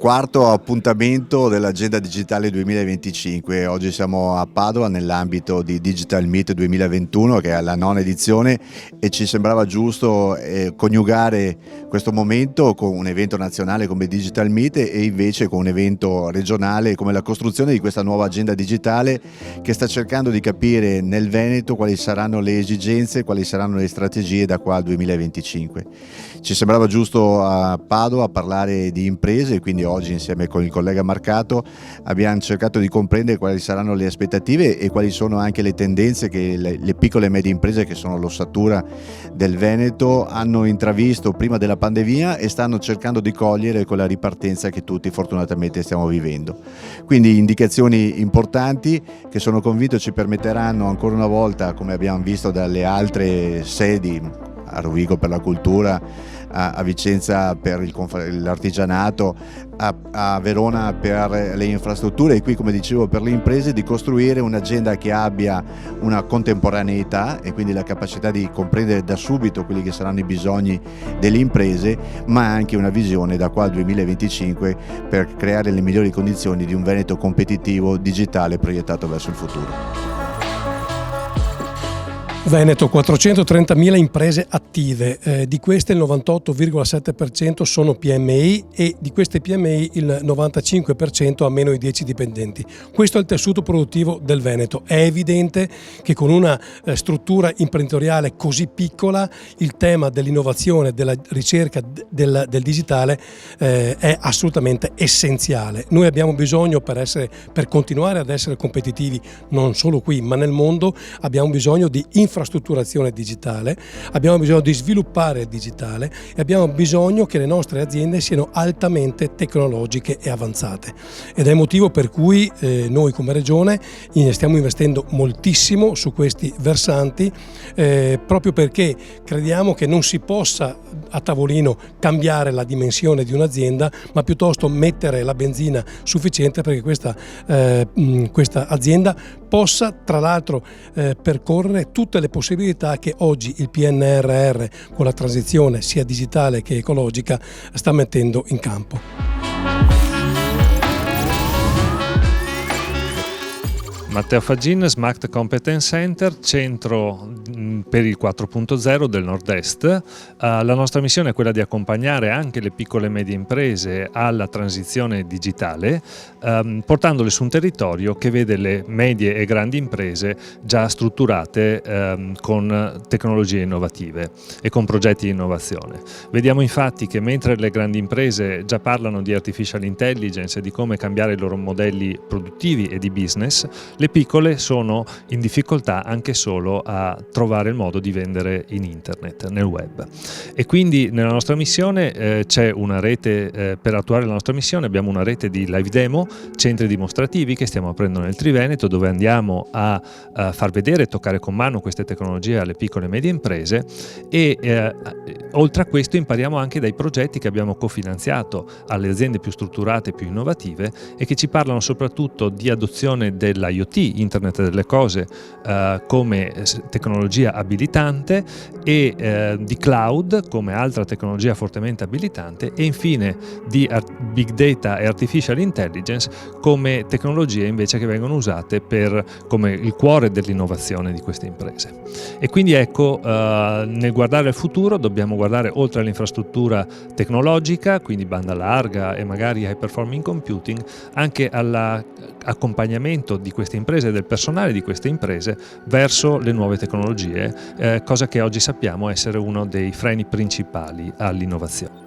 quarto appuntamento dell'Agenda Digitale 2025. Oggi siamo a Padova nell'ambito di Digital Meet 2021, che è la nona edizione, e ci sembrava giusto coniugare questo momento con un evento nazionale come Digital Meet e invece con un evento regionale come la costruzione di questa nuova agenda digitale che sta cercando di capire nel Veneto quali saranno le esigenze, quali saranno le strategie da qua al 2025. Ci sembrava giusto a Padova parlare di imprese, quindi oggi insieme con il collega Marcato abbiamo cercato di comprendere quali saranno le aspettative e quali sono anche le tendenze che le piccole e medie imprese, che sono l'ossatura del Veneto, hanno intravisto prima della pandemia e stanno cercando di cogliere con la ripartenza che tutti fortunatamente stiamo vivendo. Quindi indicazioni importanti che sono convinto ci permetteranno ancora una volta, come abbiamo visto dalle altre sedi, a Rovigo per la cultura, a Vicenza per l'artigianato, a Verona per le infrastrutture e qui, come dicevo, per le imprese, di costruire un'agenda che abbia una contemporaneità e quindi la capacità di comprendere da subito quelli che saranno i bisogni delle imprese, ma anche una visione da qua al 2025 per creare le migliori condizioni di un Veneto competitivo, digitale, proiettato verso il futuro. Veneto, 430.000 imprese attive, di queste il 98,7% sono PMI e di queste PMI il 95% ha meno di 10 dipendenti. Questo è il tessuto produttivo del Veneto. È evidente che con una struttura imprenditoriale così piccola il tema dell'innovazione, della ricerca del digitale è assolutamente essenziale. Noi abbiamo bisogno per continuare ad essere competitivi non solo qui ma nel mondo, abbiamo bisogno di infrastrutturazione digitale, abbiamo bisogno di sviluppare il digitale e abbiamo bisogno che le nostre aziende siano altamente tecnologiche e avanzate. Ed è il motivo per cui noi come Regione stiamo investendo moltissimo su questi versanti, proprio perché crediamo che non si possa a tavolino cambiare la dimensione di un'azienda, ma piuttosto mettere la benzina sufficiente perché questa azienda possa tra l'altro percorrere tutte le possibilità che oggi il PNRR, con la transizione sia digitale che ecologica, sta mettendo in campo. Matteo Fagin, Smart Competence Center, centro per il 4.0 del Nord-Est. La nostra missione è quella di accompagnare anche le piccole e medie imprese alla transizione digitale, portandole su un territorio che vede le medie e grandi imprese già strutturate con tecnologie innovative e con progetti di innovazione. Vediamo infatti che mentre le grandi imprese già parlano di artificial intelligence e di come cambiare i loro modelli produttivi e di business, le piccole sono in difficoltà anche solo a trovare il modo di vendere in internet, nel web. E quindi nella nostra missione c'è una rete, per attuare la nostra missione abbiamo una rete di live demo, centri dimostrativi che stiamo aprendo nel Triveneto, dove andiamo a far vedere e toccare con mano queste tecnologie alle piccole e medie imprese e oltre a questo impariamo anche dai progetti che abbiamo cofinanziato alle aziende più strutturate e più innovative e che ci parlano soprattutto di adozione dell'IoT, Internet delle cose, come tecnologia abilitante e di cloud come altra tecnologia fortemente abilitante e infine di big data e artificial intelligence come tecnologie invece che vengono usate come il cuore dell'innovazione di queste imprese. E quindi ecco, nel guardare al futuro dobbiamo guardare oltre all'infrastruttura tecnologica, quindi banda larga e magari high performing computing, anche all'accompagnamento di queste imprese e del personale di queste imprese verso le nuove tecnologie, cosa che oggi sappiamo essere uno dei freni principali all'innovazione.